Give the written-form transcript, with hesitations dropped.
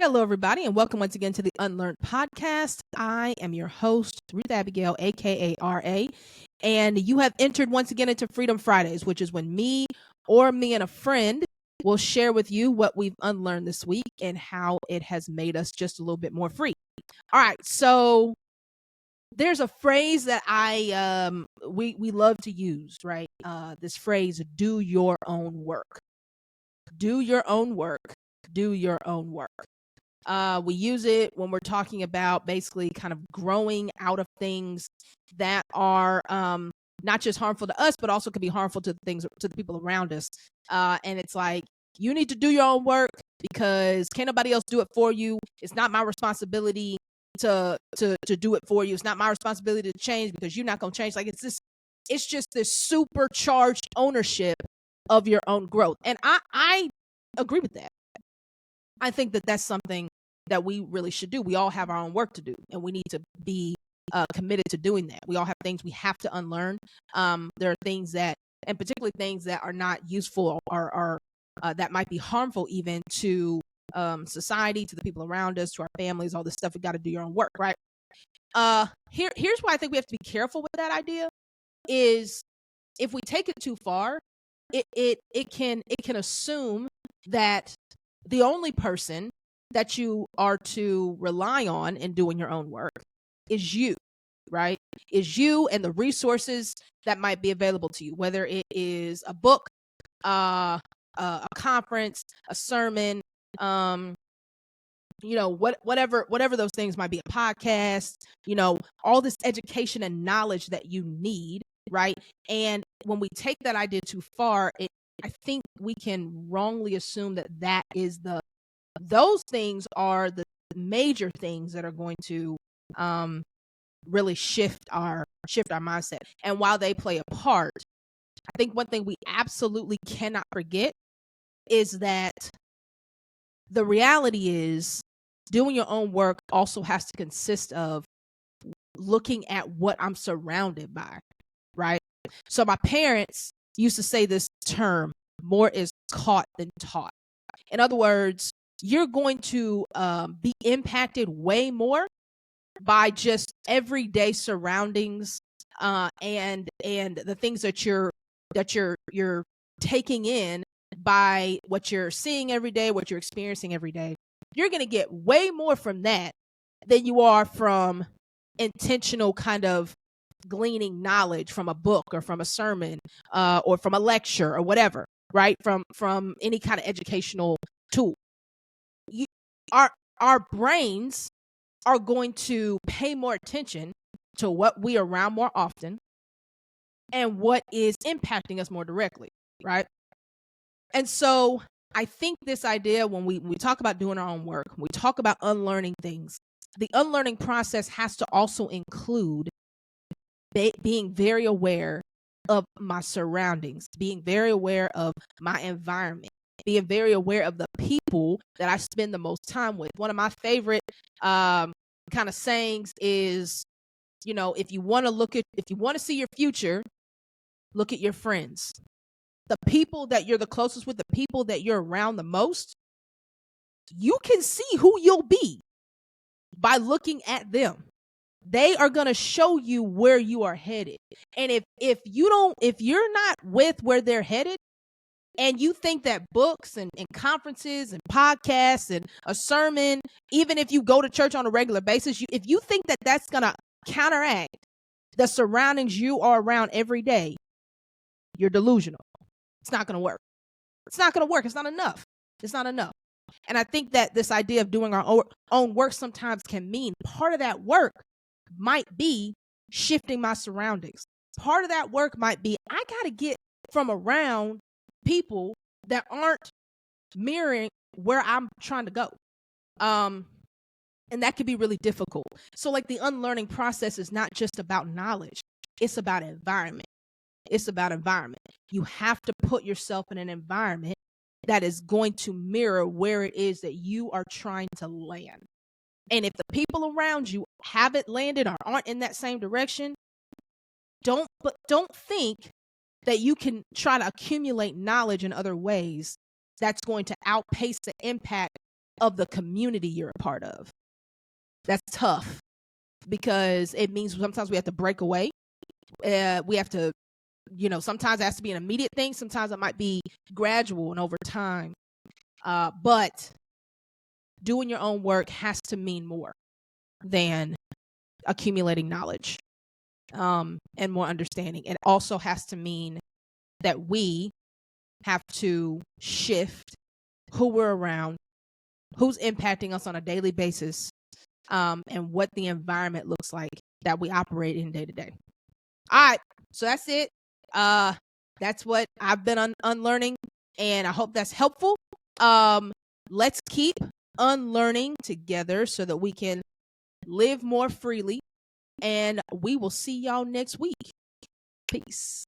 Hello, everybody, and welcome once again to the UnLearnT podcast. I am your host, Ruth Abigail, aka RA, and you have entered once again into Freedom Fridays, which is when me and a friend will share with you what we've unlearned this week and how it has made us just a little bit more free. All right, so there's a phrase that we love to use, right? This phrase, "Do your own work." Do your own work. Do your own work. We use it when we're talking about basically kind of growing out of things that are not just harmful to us, but also could be harmful to the people around us. And it's like, you need to do your own work because can't nobody else do it for you. It's not my responsibility to do it for you. It's not my responsibility to change because you're not going to change. Like it's just this supercharged ownership of your own growth. And I agree with that. I think that that's something that we really should do. We all have our own work to do, and we need to be committed to doing that. We all have things we have to unlearn. There are things that, and particularly things that are not useful or that might be harmful even to society, to the people around us, to our families, all this stuff. You got to do your own work, right? Here's why I think we have to be careful with that idea is if we take it too far, it can assume that the only person that you are to rely on in doing your own work is you, right? Is you and the resources that might be available to you, whether it is a book, a conference, a sermon, whatever those things might be, a podcast, all this education and knowledge that you need, right? And when we take that idea too far, I think we can wrongly assume that is those things are the major things that are going to really shift our mindset. And while they play a part, I think one thing we absolutely cannot forget is that the reality is doing your own work also has to consist of looking at what I'm surrounded by, right? So my parents used to say this term, more is caught than taught. In other words, you're going to be impacted way more by just everyday surroundings and the things that you're taking in by what you're seeing every day, what you're experiencing every day. You're going to get way more from that than you are from intentional kind of gleaning knowledge from a book or from a sermon or from a lecture or whatever, right? From any kind of educational tool. Our brains are going to pay more attention to what we are around more often and what is impacting us more directly, right? And so I think this idea, when we talk about doing our own work, we talk about unlearning things, the unlearning process has to also include being very aware of my surroundings, being very aware of my environment, being very aware of the people that I spend the most time with. One of my favorite kind of sayings is, if you want to see your future, look at your friends. The people that you're the closest with, the people that you're around the most, you can see who you'll be by looking at them. They are going to show you where you are headed. And if you're not with where they're headed, and you think that books and conferences and podcasts and a sermon, even if you go to church on a regular basis, if you think that that's going to counteract the surroundings you are around every day, you're delusional. It's not going to work. It's not going to work. It's not enough. It's not enough. And I think that this idea of doing our own work sometimes can mean part of that work might be shifting my surroundings. Part of that work might be I got to get from around people that aren't mirroring where I'm trying to go. And that can be really difficult. So like the unlearning process is not just about knowledge. It's about environment. It's about environment. You have to put yourself in an environment that is going to mirror where it is that you are trying to land. And if the people around you haven't landed or aren't in that same direction, don't think that you can try to accumulate knowledge in other ways that's going to outpace the impact of the community you're a part of. That's tough because it means sometimes we have to break away. We have to, sometimes it has to be an immediate thing. Sometimes it might be gradual and over time. But doing your own work has to mean more than accumulating knowledge and more understanding. It also has to mean that we have to shift who we're around, who's impacting us on a daily basis, and what the environment looks like that we operate in day to day. All right, so that's it. That's what I've been unlearning, and I hope that's helpful. Let's keep unlearning together so that we can live more freely, and we will see y'all next week. Peace.